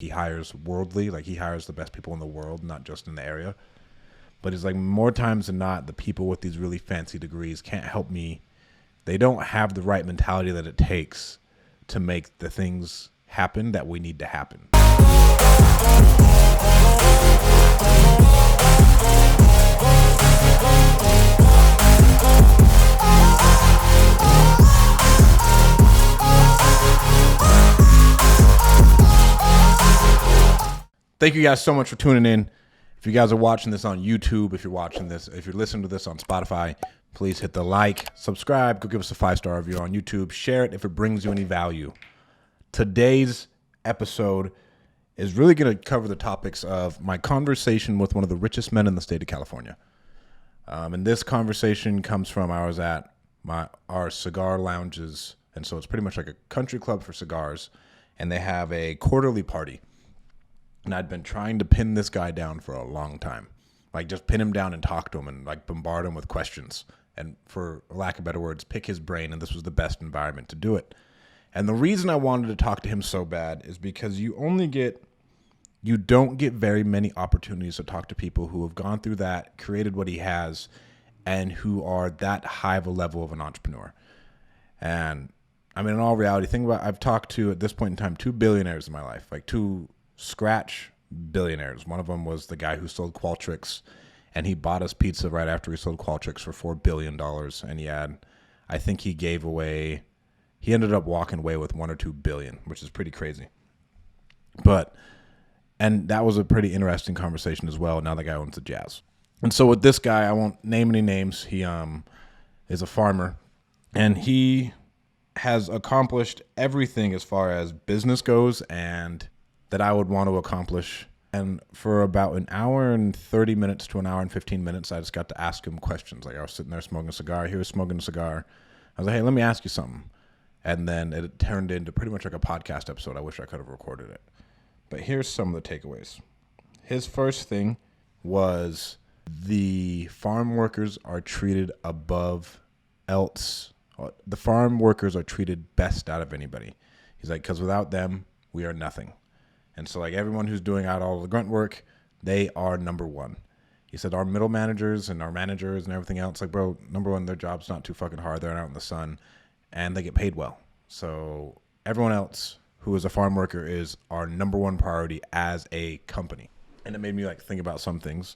he hires worldly, like he hires the best people in the world, not just in the area. But it's like more times than not, the people with these really fancy degrees can't help me. They don't have the right mentality that it takes to make the things happen that we need to happen. Thank you guys so much for tuning in. If you guys are watching this on YouTube, if you're listening to this on Spotify, please hit the like, subscribe, go give us a 5-star review on YouTube, share it if it brings you any value. Today's episode is really going to cover the topics of my conversation with one of the richest men in the state of California. And this conversation comes from, I was at our cigar lounges, and so it's pretty much like a country club for cigars, and they have a quarterly party. And I'd been trying to pin this guy down for a long time. Like, just pin him down and talk to him and, like, bombard him with questions. And for lack of better words, pick his brain, and this was the best environment to do it. And the reason I wanted to talk to him so bad is because you don't get very many opportunities to talk to people who have gone through that, created what he has, and who are that high of a level of an entrepreneur. And, I mean, in all reality, I've talked to, at this point in time, 2 billionaires in my life, like 2 scratch billionaires. One of them was the guy who sold Qualtrics, and he bought us pizza right after he sold Qualtrics for $4 billion. And he ended up walking away with 1 or 2 billion, which is pretty crazy. And that was a pretty interesting conversation as well. Now the guy owns the Jazz. And so with this guy, I won't name any names. He is a farmer, and he has accomplished everything as far as business goes and that I would want to accomplish. And for about an hour and 30 minutes to an hour and 15 minutes, I just got to ask him questions. Like, I was sitting there smoking a cigar. He was smoking a cigar. I was like, hey, let me ask you something. And then it turned into pretty much like a podcast episode. I wish I could have recorded it. But here's some of the takeaways. His first thing was the farm workers are treated above else. The farm workers are treated best out of anybody. He's like, because without them, we are nothing. And so, like, everyone who's doing out all the grunt work, they are number one. He said our middle managers and our managers and everything else, like, bro, number one, their job's not too fucking hard. They're out in the sun, and they get paid well. So everyone else who is a farm worker is our number one priority as a company. And it made me, like, think about some things.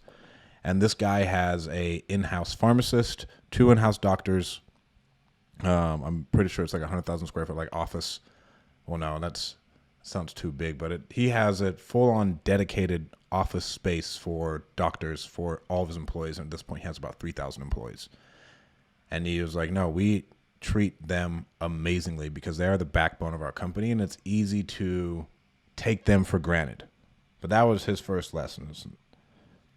And this guy has a in-house pharmacist, 2 in-house doctors. I'm pretty sure it's like 100,000 square foot, like, office. Well, no, sounds too big, but he has a full-on dedicated office space for doctors for all of his employees. And at this point, he has about 3,000 employees. And he was like, no, we treat them amazingly because they are the backbone of our company, and it's easy to take them for granted. But that was his first lesson.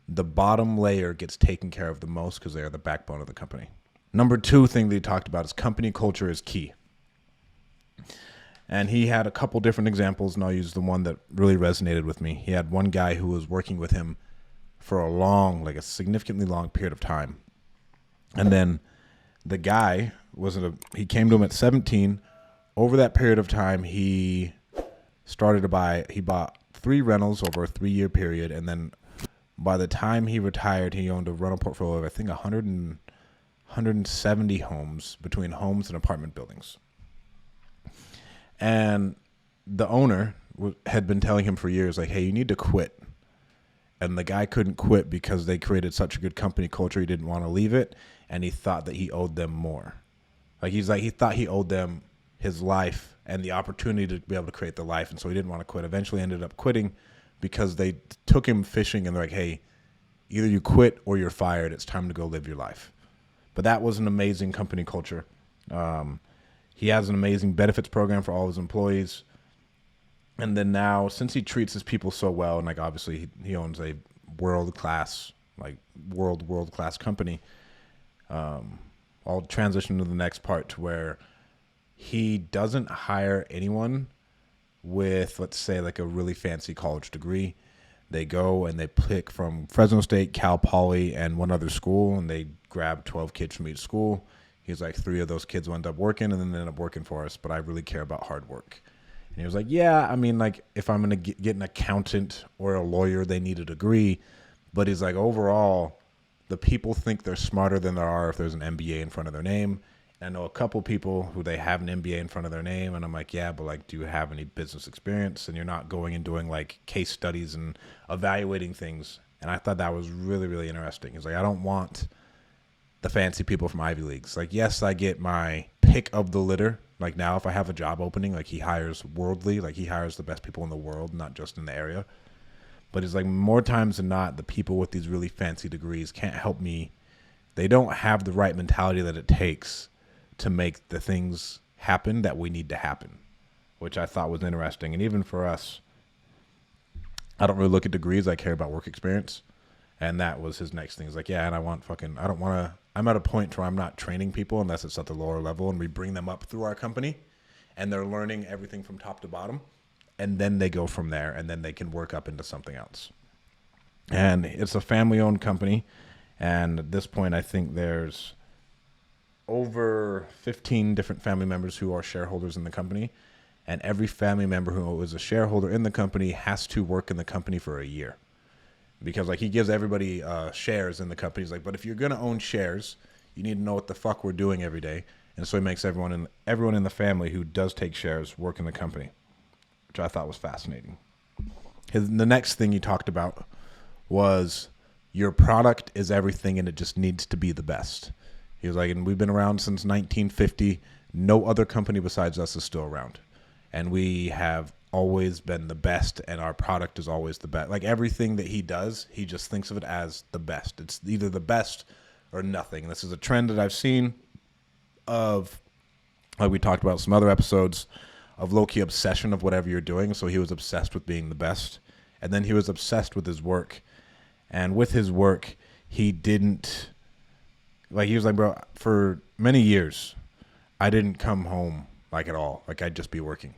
The bottom layer gets taken care of the most because they are the backbone of the company. Number 2 thing that he talked about is company culture is key. And he had a couple different examples, and I'll use the one that really resonated with me. He had one guy who was working with him for a significantly long period of time. And then the guy he came to him at 17. Over that period of time, he bought 3 rentals over a 3-year period. And then by the time he retired, he owned a rental portfolio of, I think, 170 homes between homes and apartment buildings. And the owner had been telling him for years, like, hey, you need to quit. And the guy couldn't quit because they created such a good company culture. He didn't want to leave it. And he thought that he owed them more. He thought he owed them his life and the opportunity to be able to create the life. And so he didn't want to quit. Eventually ended up quitting because they took him fishing and they're like, hey, either you quit or you're fired. It's time to go live your life. But that was an amazing company culture. He has an amazing benefits program for all his employees. And then now, since he treats his people so well, and, like, obviously he owns a world-class company, I'll transition to the next part to where he doesn't hire anyone with, let's say, like a really fancy college degree. They go and they pick from Fresno State, Cal Poly, and one other school, and they grab 12 kids from each school. He's like, 3 of those kids will end up working, and then they end up working for us, but I really care about hard work. And he was like, yeah, I mean, like, if I'm going to get an accountant or a lawyer, they need a degree. But he's like, overall, the people think they're smarter than there are if there's an MBA in front of their name. And I know a couple people who they have an MBA in front of their name. And I'm like, yeah, but like, do you have any business experience? And you're not going and doing like case studies and evaluating things. And I thought that was really, really interesting. He's like, I don't want the fancy people from Ivy Leagues. Like, yes, I get my pick of the litter. Like now, if I have a job opening, like he hires worldly, like he hires the best people in the world, not just in the area. But it's like more times than not, the people with these really fancy degrees can't help me. They don't have the right mentality that it takes to make the things happen that we need to happen, which I thought was interesting. And even for us, I don't really look at degrees. I care about work experience. And that was his next thing. He's like, yeah, and I don't want to, I'm at a point where I'm not training people unless it's at the lower level and we bring them up through our company and they're learning everything from top to bottom. And then they go from there and then they can work up into something else. And it's a family owned company. And at this point, I think there's over 15 different family members who are shareholders in the company. And every family member who is a shareholder in the company has to work in the company for a year. Because like he gives everybody shares in the company. He's like, but if you're going to own shares, you need to know what the fuck we're doing every day. And so he makes everyone in the family who does take shares work in the company, which I thought was fascinating. The next thing he talked about was your product is everything and it just needs to be the best. He was like, and we've been around since 1950. No other company besides us is still around. And we have always been the best and our product is always the best. Like everything that he does, he just thinks of it as the best. It's either the best or nothing. And this is a trend that I've seen of, like we talked about some other episodes, of low-key obsession of whatever you're doing. So he was obsessed with being the best. And then he was obsessed with his work. And with his work, he didn't, like he was like, bro, for many years, I didn't come home like at all. Like I'd just be working.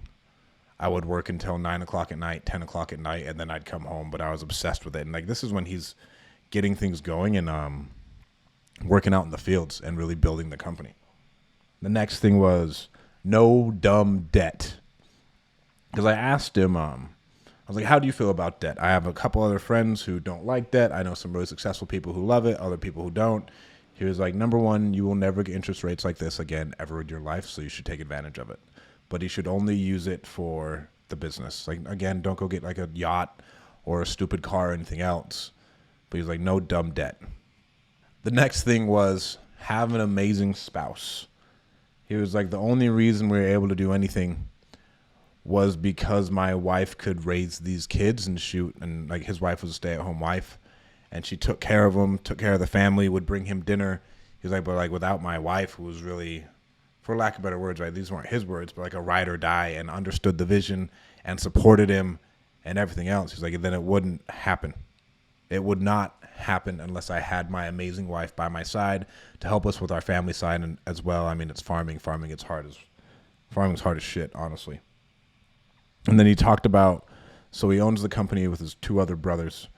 I would work until 9 o'clock at night, 10 o'clock at night, and then I'd come home. But I was obsessed with it. And like this is when he's getting things going and working out in the fields and really building the company. The next thing was no dumb debt. Because I asked him, I was like, how do you feel about debt? I have a couple other friends who don't like debt. I know some really successful people who love it, other people who don't. He was like, number one, you will never get interest rates like this again ever in your life, so you should take advantage of it. But he should only use it for the business. Like, again, don't go get like a yacht or a stupid car or anything else. But he's like, no dumb debt. The next thing was have an amazing spouse. He was like, the only reason we were able to do anything was because my wife could raise these kids and shoot. And like his wife was a stay-at-home wife. And she took care of him, took care of the family, would bring him dinner. He was like, but like without my wife, who was really, for lack of better words, right? These weren't his words, but like a ride or die and understood the vision and supported him and everything else. He's like, then it wouldn't happen. It would not happen unless I had my amazing wife by my side to help us with our family side and as well. I mean, it's farming. Farming's hard as shit, honestly. And then he talked about, so he owns the company with his two other brothers.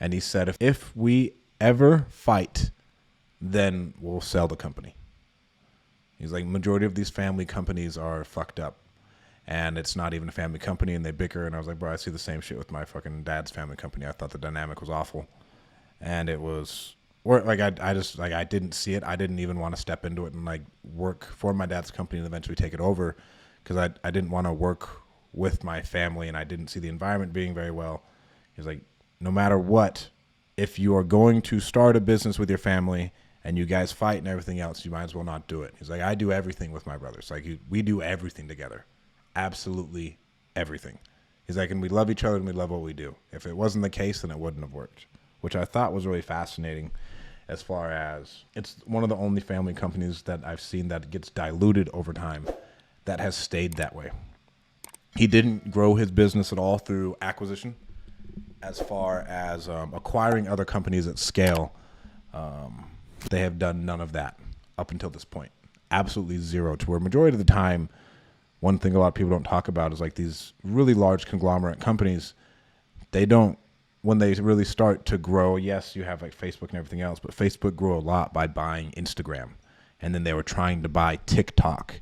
And he said, if we ever fight, then we'll sell the company. He's like, majority of these family companies are fucked up. And it's not even a family company and they bicker. And I was like, bro, I see the same shit with my fucking dad's family company. I thought the dynamic was awful. And it was, or like, I just, like, I didn't see it. I didn't even want to step into it and like work for my dad's company and eventually take it over. Because I didn't want to work with my family and I didn't see the environment being very well. He's like, no matter what, if you are going to start a business with your family and you guys fight and everything else, you might as well not do it. He's like, I do everything with my brothers. Like we do everything together. Absolutely everything. He's like, and we love each other and we love what we do. If it wasn't the case, then it wouldn't have worked, which I thought was really fascinating as far as it's one of the only family companies that I've seen that gets diluted over time that has stayed that way. He didn't grow his business at all through acquisition. As far as acquiring other companies at scale, they have done none of that up until this point. Absolutely zero. To where majority of the time, one thing a lot of people don't talk about is like these really large conglomerate companies, they don't, when they really start to grow, yes, you have like Facebook and everything else, but Facebook grew a lot by buying Instagram. And then they were trying to buy TikTok,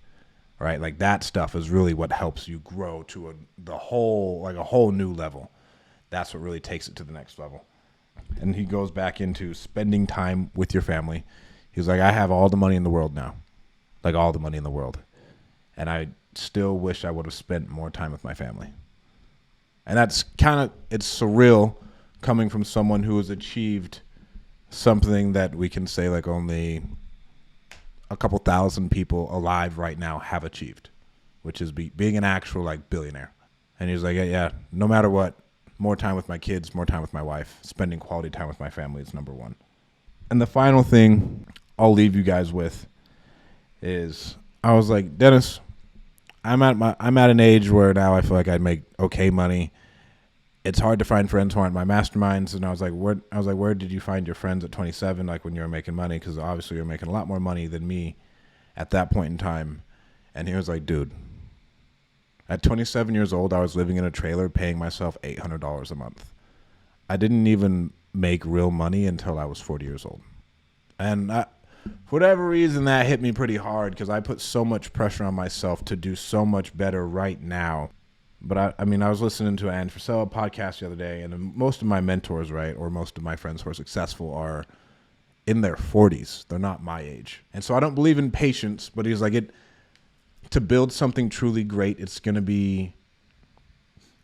right? Like that stuff is really what helps you grow to a whole new level. That's what really takes it to the next level. And he goes back into spending time with your family. He's like, I have all the money in the world now, like all the money in the world. And I still wish I would have spent more time with my family. And that's it's surreal coming from someone who has achieved something that we can say like only a couple thousand people alive right now have achieved, which is being an actual like billionaire. And he's like, yeah, no matter what, more time with my kids, more time with my wife, spending quality time with my family is number one. And the final thing I'll leave you guys with is I was like, Dennis, I'm at an age where now I feel like I make okay money. It's hard to find friends who aren't my masterminds. And I was like, where did you find your friends at 27? Like when you were making money? Because obviously you're making a lot more money than me at that point in time. And he was like, dude, at 27 years old, I was living in a trailer paying myself $800 a month. I didn't even make real money until I was 40 years old. And for whatever reason, that hit me pretty hard because I put so much pressure on myself to do so much better right now. But I was listening to an Andrew Frisella podcast the other day, and most of my mentors, right, or most of my friends who are successful are in their 40s. They're not my age. And so I don't believe in patience, but he's like, to build something truly great, it's going to be,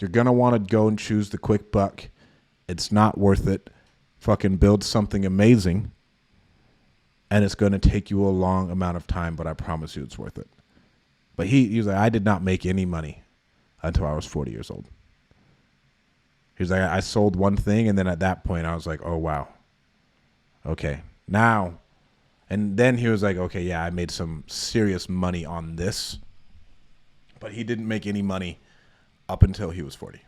you're going to want to go and choose the quick buck. It's not worth it. Fucking build something amazing, and it's going to take you a long amount of time, but I promise you it's worth it. But he's like, I did not make any money until I was 40 years old. He was like, I sold one thing, and then at that point, I was like, oh, wow. Okay, now. And then he was like, okay, yeah, I made some serious money on this. But he didn't make any money up until he was 40,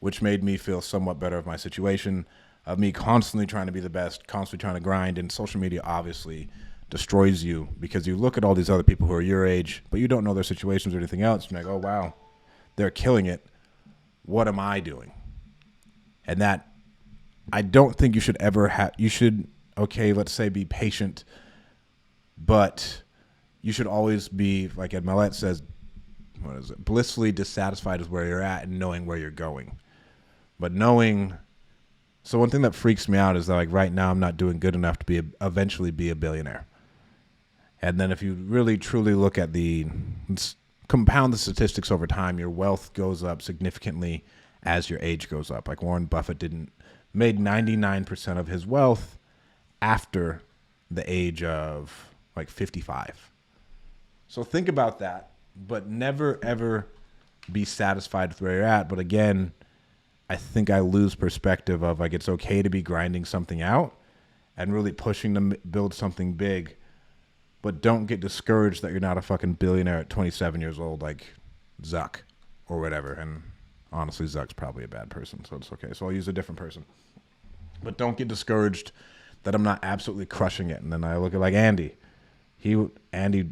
which made me feel somewhat better of my situation, of me constantly trying to be the best, constantly trying to grind. And social media obviously destroys you because you look at all these other people who are your age, but you don't know their situations or anything else. You're like, oh, wow, they're killing it. What am I doing? And that, I don't think you should ever have, you should, okay, let's say be patient, but you should always be, like Ed Mylett says, what is it? Blissfully dissatisfied with where you're at and knowing where you're going. But so one thing that freaks me out is that like right now I'm not doing good enough to eventually be a billionaire. And then if you really truly look at compound the statistics over time, your wealth goes up significantly as your age goes up. Like Warren Buffett made 99% of his wealth after the age of like 55. So think about that, but never ever be satisfied with where you're at. But again, I think I lose perspective of like it's okay to be grinding something out and really pushing to build something big, but don't get discouraged that you're not a fucking billionaire at 27 years old like Zuck or whatever. And honestly, Zuck's probably a bad person, so it's okay. So I'll use a different person. But don't get discouraged that I'm not absolutely crushing it. And then I look at like Andy. Andy,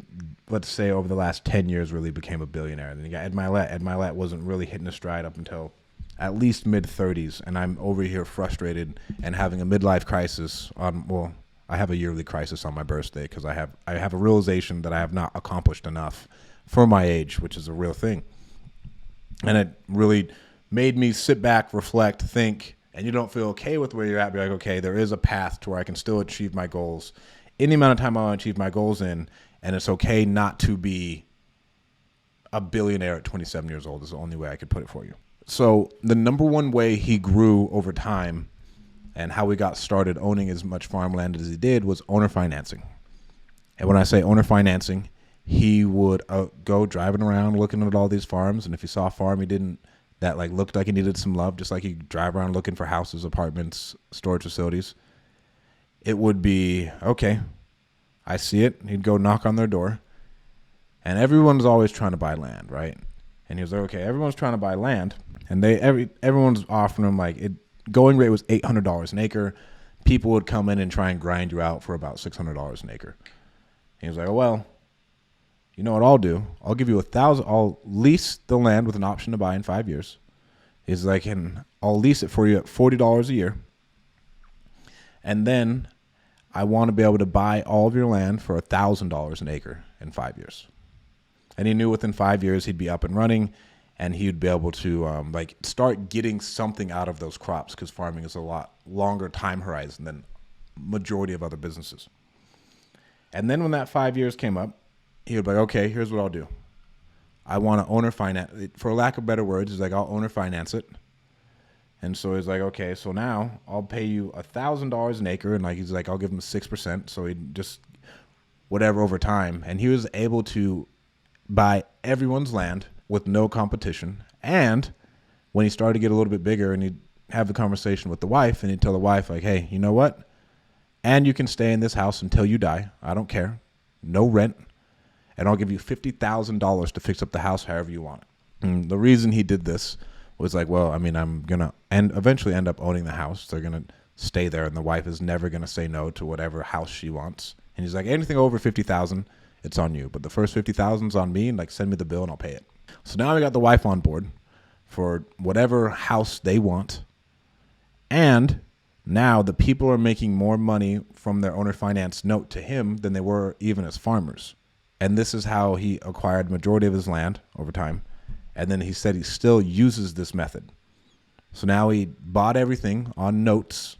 let's say over the last 10 years really became a billionaire. And then you got Ed Mylett. Ed Mylett wasn't really hitting his stride up until at least mid-30s. And I'm over here frustrated and having a midlife crisis I have a yearly crisis on my birthday because I have a realization that I have not accomplished enough for my age, which is a real thing. And it really made me sit back, reflect, think, and you don't feel okay with where you're at, be like, okay, there is a path to where I can still achieve my goals any amount of time I want to achieve my goals in, and it's okay not to be a billionaire at 27 years old is the only way I could put it for you. So the number one way he grew over time and how we got started owning as much farmland as he did was owner financing. And when I say owner financing, he would go driving around looking at all these farms, and if he saw a farm that like looked like it needed some love, just like he'd drive around looking for houses, apartments, storage facilities, it would be, okay, I see it. He'd go knock on their door, and everyone's always trying to buy land, right? And he was like, okay, everyone's trying to buy land, and everyone's offering him like going rate was $800 an acre. People would come in and try and grind you out for about $600 an acre. And he was like, oh, well, you know what I'll do? I'll give you $1,000. I'll lease the land with an option to buy in 5 years. He's like, and I'll lease it for you at $40 a year. And then I want to be able to buy all of your land for $1,000 an acre in 5 years. And he knew within 5 years he'd be up and running, and he'd be able to like start getting something out of those crops, because farming is a lot longer time horizon than majority of other businesses. And then when that 5 years came up, he would be like, okay, here's what I'll do. I want to owner finance, for lack of better words, he's like, I'll owner finance it. And so he's like, okay, so now I'll pay you $1,000 an acre. And like, he's like, I'll give him 6%. So he just whatever over time. And he was able to buy everyone's land with no competition. And when he started to get a little bit bigger, and he'd have the conversation with the wife, and he'd tell the wife like, hey, you know what? And you can stay in this house until you die. I don't care. No rent. And I'll give you $50,000 to fix up the house however you want it. And the reason he did this was like, well, I mean, I'm going to eventually end up owning the house. They're going to stay there, and the wife is never going to say no to whatever house she wants. And he's like, anything over $50,000, it's on you. But the first $50,000 is on me, and like, send me the bill and I'll pay it. So now we got the wife on board for whatever house they want. And now the people are making more money from their owner finance note to him than they were even as farmers. And this is how he acquired majority of his land over time. And then he said he still uses this method. So now he bought everything on notes,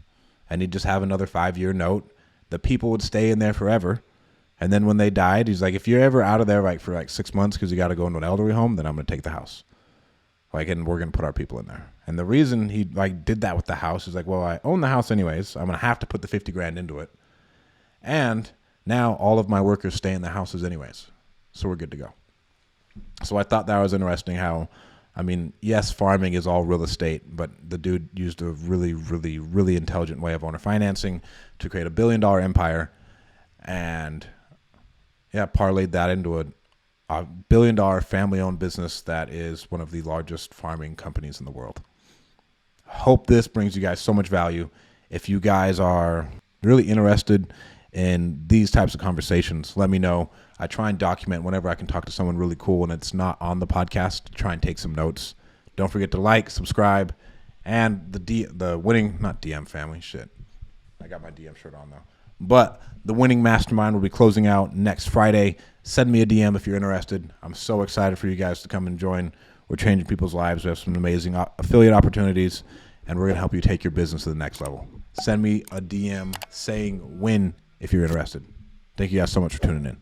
and he'd just have another 5-year note. The people would stay in there forever. And then when they died, he's like, if you're ever out of there like for like 6 months because you got to go into an elderly home, then I'm going to take the house. Like, and we're going to put our people in there. And the reason he like did that with the house is like, well, I own the house anyways. I'm going to have to put the 50 grand into it. And now all of my workers stay in the houses anyways. So we're good to go. So I thought that was interesting how, I mean, yes, farming is all real estate, but the dude used a really, really, really intelligent way of owner financing to create $1 billion empire, and yeah, parlayed that into a $1 billion family-owned business that is one of the largest farming companies in the world. Hope this brings you guys so much value. If you guys are really interested in these types of conversations, let me know. I try and document whenever I can talk to someone really cool and it's not on the podcast, try and take some notes. Don't forget to like, subscribe, and the winning, not DM family, shit. I got my DM shirt on though. But the winning mastermind will be closing out next Friday. Send me a DM if you're interested. I'm so excited for you guys to come and join. We're changing people's lives. We have some amazing affiliate opportunities, and we're going to help you take your business to the next level. Send me a DM saying win if you're interested. Thank you guys so much for tuning in.